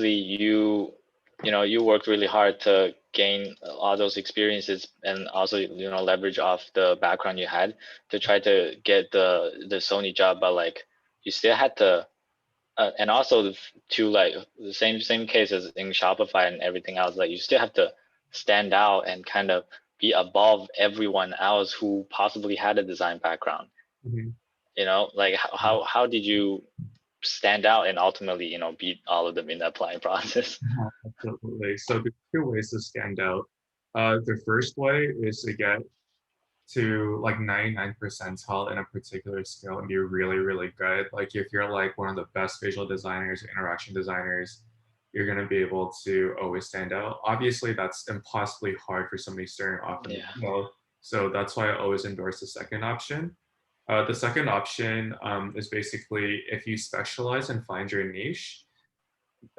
you worked really hard to gain all those experiences and also leverage off the background you had to try to get the Sony job, but like you still had to and also to like the same case as in Shopify and everything else, like you still have to stand out and kind of be above everyone else who possibly had a design background. Mhm. Like how did you stand out and ultimately beat all of them in the applying process? Absolutely. So there's two ways to stand out. The first way is to get to like 99 percentile in a particular skill and be really, really good. Like if you're like one of the best visual designers, interaction designers, you're going to be able to always stand out. Obviously, that's impossibly hard for somebody starting off in the Yeah. field. So that's why I always endorse the second option. The second option is basically if you specialize and find your niche,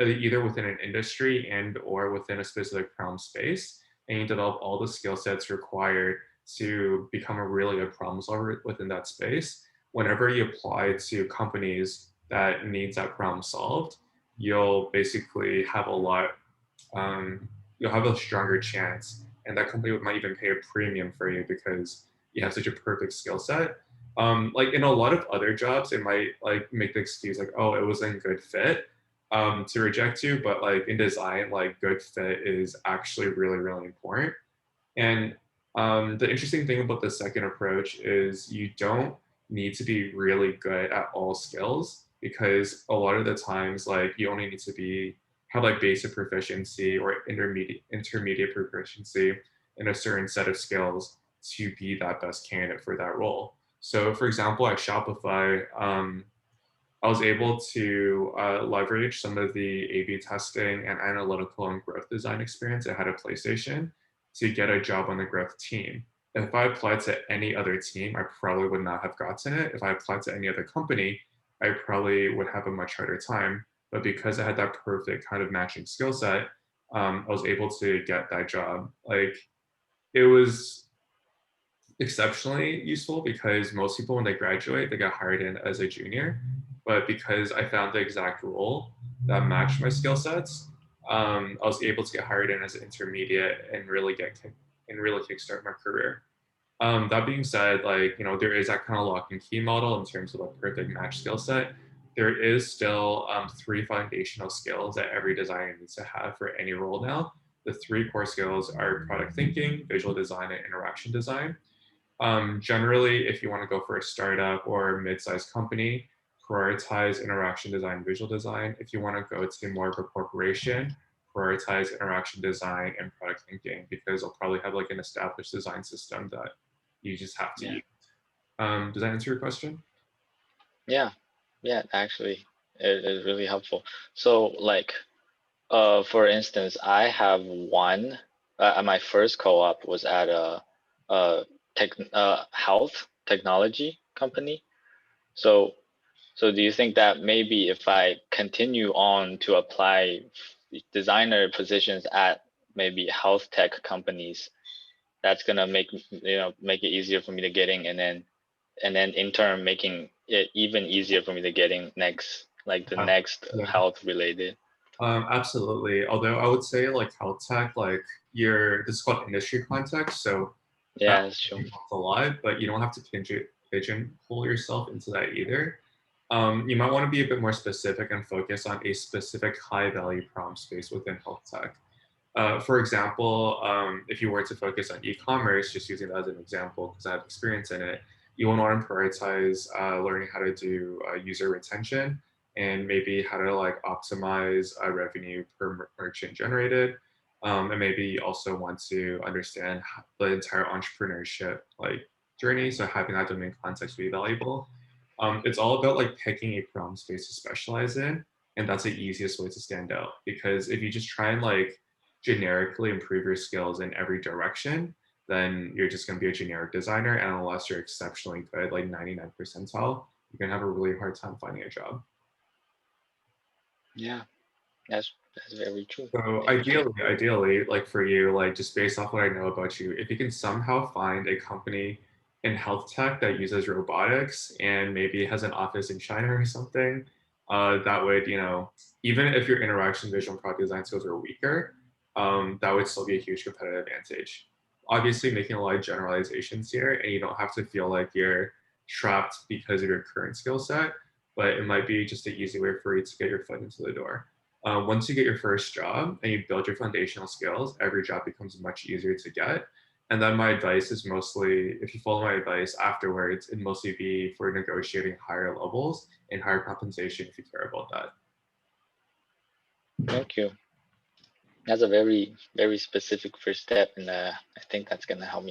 either within an industry and or within a specific problem space, and you develop all the skill sets required to become a really good problem solver within that space. Whenever you apply to companies that needs that problem solved, you'll basically have a lot, you'll have a stronger chance, and that company might even pay a premium for you because you have such a perfect skill set. Like in a lot of other jobs, it might like make the excuse like, oh, it wasn't a good fit to reject you, but like in design, like good fit is actually really, really important. And the interesting thing about the second approach is you don't need to be really good at all skills because a lot of the times, like you only need to be have like basic proficiency or intermediate proficiency in a certain set of skills to be that best candidate for that role. So, for example, at Shopify, I was able to leverage some of the A/B testing and analytical and growth design experience I had at PlayStation to get a job on the growth team. If I applied to any other team, I probably would not have gotten it. If I applied to any other company, I probably would have a much harder time. But because I had that perfect kind of matching skill set, I was able to get that job. Like it was exceptionally useful because most people, when they graduate, they get hired in as a junior. But because I found the exact role that matched my skill sets, I was able to get hired in as an intermediate and really kickstart my career. That being said, like there is that kind of lock and key model in terms of a perfect match skill set. There is still three foundational skills that every designer needs to have for any role now. The three core skills are product thinking, visual design, and interaction design. Generally, if you want to go for a startup or mid-sized company, prioritize interaction design, visual design. If you want to go to more of a corporation, prioritize interaction design and product thinking because they'll probably have like an established design system that you just have to Yeah. use. Does that answer your question? Yeah. Yeah, actually, it is really helpful. So like for instance, I have one. My first co-op was at a health technology company. So, so do you think that maybe if I continue on to apply designer positions at maybe health tech companies, that's gonna make it easier for me to getting, and then in turn making it even easier for me to getting the Uh, next yeah, health related. absolutely. Although I would say like health tech, like this is called industry context, so that Yeah, that's true. helps a lot, but you don't have to pigeonhole yourself into that either. You might want to be a bit more specific and focus on a specific high value problem space within health tech. For example, if you were to focus on e-commerce, just using that as an example, because I have experience in it, you would want to prioritize learning how to do user retention and maybe how to like optimize revenue per merchant generated. And maybe you also want to understand the entire entrepreneurship like journey. So having that domain context be valuable. It's all about like picking a problem space to specialize in, and that's the easiest way to stand out. Because if you just try and like generically improve your skills in every direction, then you're just going to be a generic designer. And unless you're exceptionally good, like 99 percentile, you're going to have a really hard time finding a job. Yeah, that's very true. So Very true. ideally, like for you, like just based off what I know about you, if you can somehow find a company in health tech that uses robotics and maybe has an office in China or something, That would, even if your interaction, visual, and product design skills are weaker, that would still be a huge competitive advantage. Obviously, making a lot of generalizations here, and you don't have to feel like you're trapped because of your current skill set, but it might be just an easy way for you to get your foot into the door. Once you get your first job and you build your foundational skills, every job becomes much easier to get. And then my advice is mostly, if you follow my advice afterwards, it'd mostly be for negotiating higher levels and higher compensation if you care about that. Thank you. That's a very, very specific first step, and I think that's gonna help me